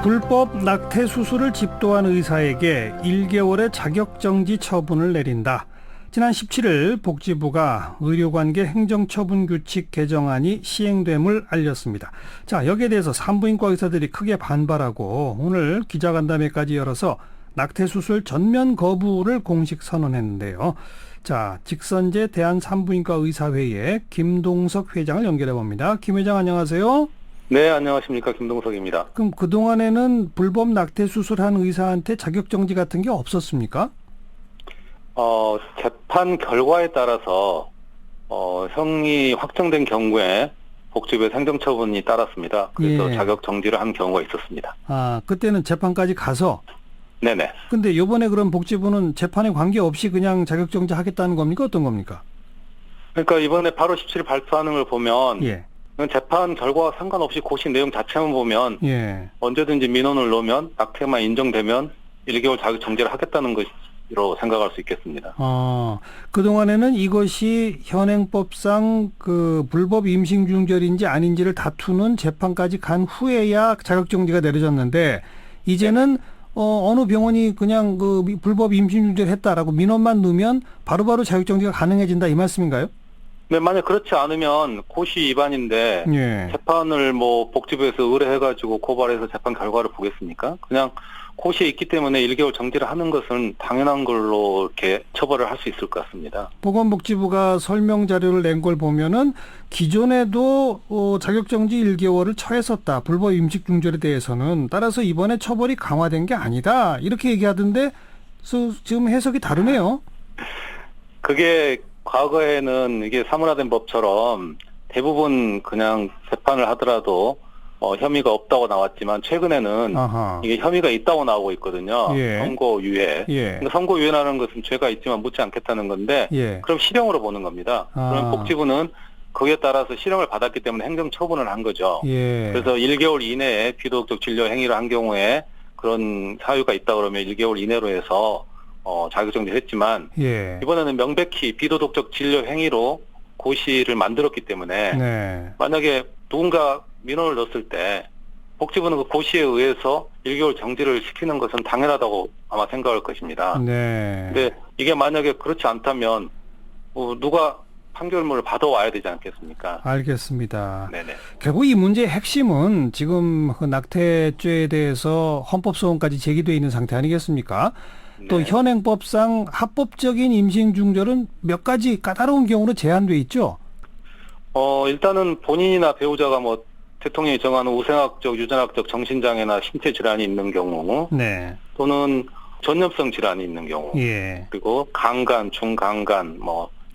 불법 낙태 수술을 집도한 의사에게 1개월의 자격정지 처분을 내린다. 지난 17일 복지부가 의료관계 행정처분규칙 개정안이 시행됨을 알렸습니다. 자, 여기에 대해서 산부인과 의사들이 크게 반발하고 오늘 기자간담회까지 열어서 낙태 수술 전면 거부를 공식 선언했는데요. 자, 직선제 대한산부인과 의사회의 김동석 회장을 연결해 봅니다. 김 회장 안녕하세요. 네, 안녕하십니까. 김동석입니다. 그럼 그동안에는 불법 낙태 수술한 의사한테 자격정지 같은 게 없었습니까? 재판 결과에 따라서 형이 확정된 경우에 복지부의 행정처분이 따랐습니다. 그래서 예. 자격정지를 한 경우가 있었습니다. 아, 그때는 재판까지 가서. 네네. 근데 이번에 그럼 복지부는 재판에 관계없이 그냥 자격정지 하겠다는 겁니까? 어떤 겁니까? 그러니까 이번에 8월 17일 발표하는 걸 보면 예. 재판 결과와 상관없이 고시 내용 자체만 보면 예. 언제든지 민원을 넣으면 낙태만 인정되면 1개월 자격정지를 하겠다는 것으로 생각할 수 있겠습니다. 그동안에는 이것이 현행법상 그 불법 임신중절인지 아닌지를 다투는 재판까지 간 후에야 자격정지가 내려졌는데 이제는 어느 병원이 그냥 그 불법 임신중절 했다라고 민원만 넣으면 바로바로 자격정지가 가능해진다 이 말씀인가요? 네, 만약 그렇지 않으면 고시 위반인데 예. 재판을 복지부에서 의뢰해가지고 고발해서 재판 결과를 보겠습니까? 그냥 고시에 있기 때문에 1개월 정지를 하는 것은 당연한 걸로 이렇게 처벌을 할 수 있을 것 같습니다. 보건복지부가 설명 자료를 낸 걸 보면은 기존에도 자격정지 1개월을 처했었다. 불법 임신중절에 대해서는. 따라서 이번에 처벌이 강화된 게 아니다. 이렇게 얘기하던데 지금 해석이 다르네요. 그게 과거에는 이게 사문화된 법처럼 대부분 그냥 재판을 하더라도 혐의가 없다고 나왔지만 최근에는 아하. 이게 혐의가 있다고 나오고 있거든요. 예. 선고유예. 예. 그러니까 선고유예라는 것은 죄가 있지만 묻지 않겠다는 건데 예. 그럼 실형으로 보는 겁니다. 그럼 복지부는 거기에 따라서 실형을 받았기 때문에 행정처분을 한 거죠. 예. 그래서 1개월 이내에 비도덕적 진료 행위를 한 경우에 그런 사유가 있다 그러면 1개월 이내로 해서 자격정지를 했지만 예. 이번에는 명백히 비도덕적 진료 행위로 고시를 만들었기 때문에 네. 만약에 누군가 민원을 넣었을 때 복지부는 그 고시에 의해서 1개월 정지를 시키는 것은 당연하다고 아마 생각할 것입니다. 네. 근데 이게 만약에 그렇지 않다면 누가 판결문을 받아와야 되지 않겠습니까? 알겠습니다. 네네. 결국 이 문제의 핵심은 지금 그 낙태죄에 대해서 헌법소원까지 제기되어 있는 상태 아니겠습니까? 또 네. 현행법상 합법적인 임신중절은 몇 가지 까다로운 경우로 제한돼 있죠. 일단은 본인이나 배우자가 대통령이 정하는 우생학적, 유전학적 정신장애나 신체 질환이 있는 경우, 네. 또는 전염성 질환이 있는 경우, 예. 그리고 강간, 중강간,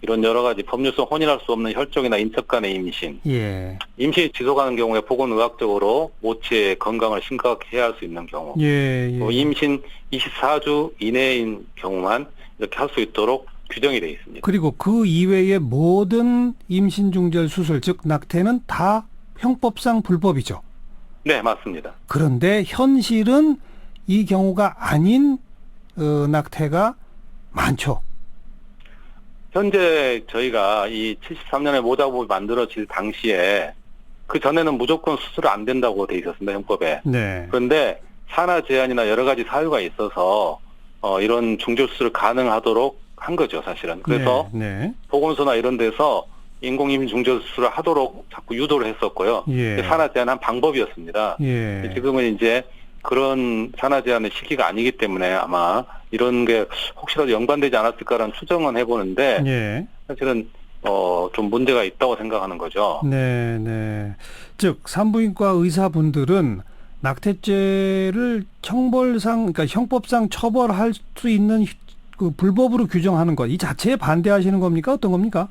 이런 여러 가지 법률상 혼인할 수 없는 혈족이나 인척 간의 임신, 예. 임신이 지속하는 경우에 보건의학적으로 모체의 건강을 심각하게 해야 할 수 있는 경우, 예. 예. 임신 24주 이내인 경우만 이렇게 할 수 있도록 규정이 되어 있습니다. 그리고 그 이외의 모든 임신중절 수술, 즉 낙태는 다 형법상 불법이죠. 네, 맞습니다. 그런데 현실은 이 경우가 아닌 낙태가 많죠. 현재 저희가 이 73년에 모자법이 만들어질 당시에 그 전에는 무조건 수술 안 된다고 돼 있었습니다, 형법에. 네. 그런데 산하 제한이나 여러 가지 사유가 있어서 이런 중절 수술을 가능하도록 한 거죠, 사실은. 그래서 네. 보건소나 이런 데서 인공임신 중절 수술을 하도록 자꾸 유도를 했었고요. 예. 산하 제한한 방법이었습니다. 예. 지금은 이제 그런 산하 제한의 시기가 아니기 때문에 아마 이런 게 혹시라도 연관되지 않았을까라는 추정은 해보는데 예. 사실은 좀 문제가 있다고 생각하는 거죠. 네, 네. 즉 산부인과 의사분들은 낙태죄를 형벌상, 그러니까 형법상 처벌할 수 있는 그 불법으로 규정하는 것, 이 자체에 반대하시는 겁니까? 어떤 겁니까?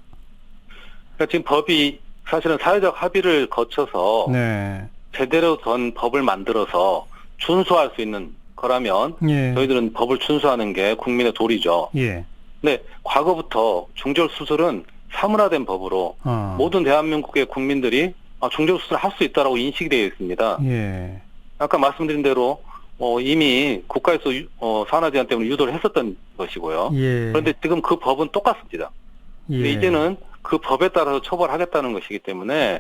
그러니까 지금 법이 사실은 사회적 합의를 거쳐서 네. 제대로 된 법을 만들어서 준수할 수 있는 거라면 예. 저희들은 법을 준수하는 게 국민의 도리죠. 예. 근데 과거부터 중절 수술은 사문화된 법으로 모든 대한민국의 국민들이 중절 수술을 할 수 있다라고 인식이 되어 있습니다. 예. 아까 말씀드린 대로 이미 국가에서 산하 제한 때문에 유도를 했었던 것이고요. 예. 그런데 지금 그 법은 똑같습니다. 근데 예. 이제는 그 법에 따라서 처벌하겠다는 것이기 때문에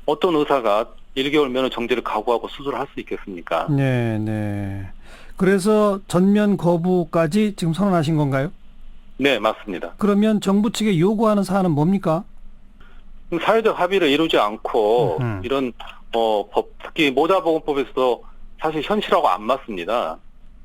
어떤 의사가 1개월 면허 정지를 각오하고 수술을 할 수 있겠습니까? 네, 네. 그래서 전면 거부까지 지금 선언하신 건가요? 네, 맞습니다. 그러면 정부 측에 요구하는 사안은 뭡니까? 사회적 합의를 이루지 않고 이런 특히 모자보건법에서도 사실 현실하고 안 맞습니다.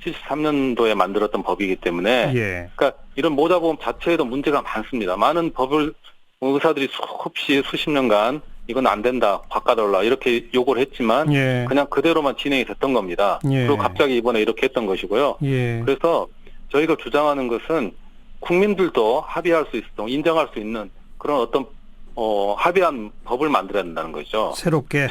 73년도에 만들었던 법이기 때문에 예. 그러니까 이런 모자보험 자체에도 문제가 많습니다. 많은 법을 의사들이 수없이 수십 년간 이건 안 된다, 바꿔달라 이렇게 요구를 했지만 예. 그냥 그대로만 진행이 됐던 겁니다. 예. 그리고 갑자기 이번에 이렇게 했던 것이고요. 예. 그래서 저희가 주장하는 것은 국민들도 합의할 수 있도록 인정할 수 있는 그런 어떤 합의한 법을 만들어야 된다는 거죠. 새롭게.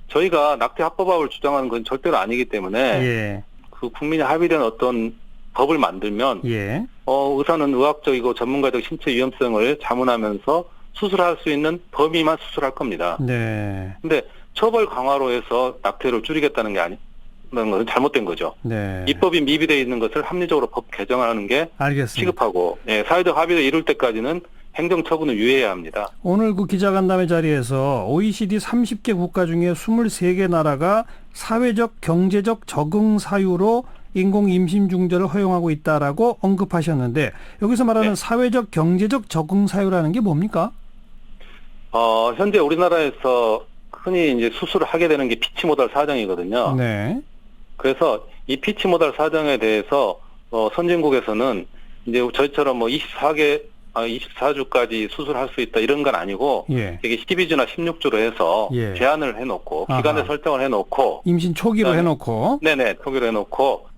저희가 낙태 합법화를 주장하는 건 절대로 아니기 때문에 예. 그 국민이 합의된 어떤 법을 만들면 예. 의사는 의학적이고 전문가적 신체 위험성을 자문하면서 수술할 수 있는 범위만 수술할 겁니다. 네. 근데 처벌 강화로 해서 낙태를 줄이겠다는 게 아니는 것은 잘못된 거죠. 네. 입법이 미비되어 있는 것을 합리적으로 법 개정하는 게 알겠습니다. 시급하고 사회적 합의를 이룰 때까지는 행정처분을 유예해야 합니다. 오늘 그 기자간담회 자리에서 OECD 30개 국가 중에 23개 나라가 사회적 경제적 적응 사유로 인공 임신 중절을 허용하고 있다라고 언급하셨는데 여기서 말하는 네. 사회적 경제적 적응 사유라는 게 뭡니까? 현재 우리나라에서 흔히 이제 수술을 하게 되는 게 피치모달 사정이거든요. 네. 그래서 이 피치모달 사정에 대해서 선진국에서는 이제 저희처럼 24주까지 수술할 수 있다 이런 건 아니고 예. 이게 12주나 16주로 해서 예. 제한을 해놓고 기간을 아하. 설정을 해놓고 임신 초기로 그다음에 해놓고. 네네 초기로 해놓고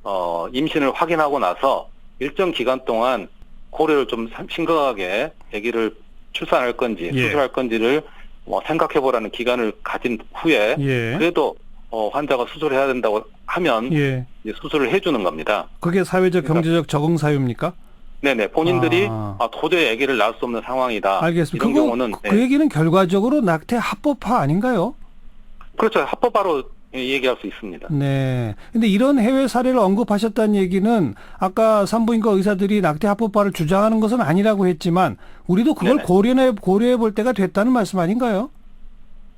임신을 확인하고 나서 일정 기간 동안 고려를 좀 심각하게 아기를 출산할 건지 예. 수술할 건지를 생각해보라는 기간을 가진 후에 예. 그래도 환자가 수술해야 된다고 하면 예. 이제 수술을 해주는 겁니다. 그게 사회적 그러니까 경제적 적응 사유입니까? 네네 본인들이 아. 도저히 아기를 낳을 수 없는 상황이다. 알겠습니다. 이런 경우는 그 얘기는 결과적으로 낙태 합법화 아닌가요? 그렇죠. 합법화로 얘기할 수 있습니다. 네. 근데 이런 해외 사례를 언급하셨다는 얘기는 아까 산부인과 의사들이 낙태 합법화를 주장하는 것은 아니라고 했지만 우리도 그걸 네네. 고려해 볼 때가 됐다는 말씀 아닌가요?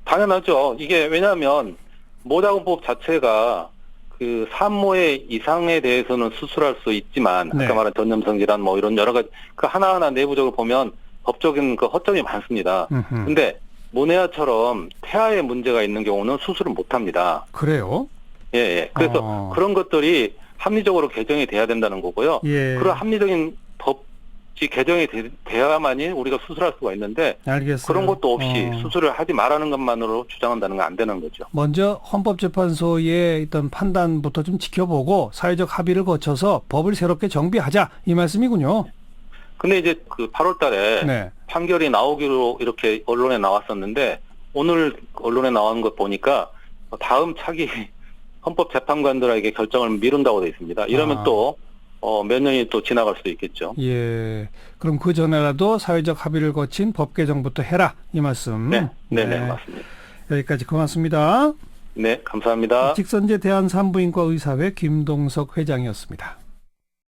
당연하죠. 이게 왜냐하면 모자공법 자체가 그 산모의 이상에 대해서는 수술할 수 있지만 네. 아까 말한 전염성 질환 이런 여러 가지 그 하나하나 내부적으로 보면 법적인 그 허점이 많습니다. 근데 모네아처럼 태아에 문제가 있는 경우는 수술을 못 합니다. 그래요? 예. 그래서 그런 것들이 합리적으로 개정이 돼야 된다는 거고요. 예. 그런 합리적인 법이 개정이 돼야만이 우리가 수술할 수가 있는데 알겠어요. 그런 것도 없이 수술을 하지 말라는 것만으로 주장한다는 건 안 되는 거죠. 먼저 헌법재판소의 어떤 판단부터 좀 지켜보고 사회적 합의를 거쳐서 법을 새롭게 정비하자 이 말씀이군요. 근데 이제 그 8월 달에 네. 판결이 나오기로 이렇게 언론에 나왔었는데 오늘 언론에 나온 것 보니까 다음 차기 헌법재판관들에게 결정을 미룬다고 되어 있습니다. 이러면 또 몇 년이 또 지나갈 수도 있겠죠. 예. 그럼 그 전에라도 사회적 합의를 거친 법 개정부터 해라 이 말씀. 네, 맞습니다. 여기까지 고맙습니다. 네, 감사합니다. 직선제 대한산부인과 의사회 김동석 회장이었습니다.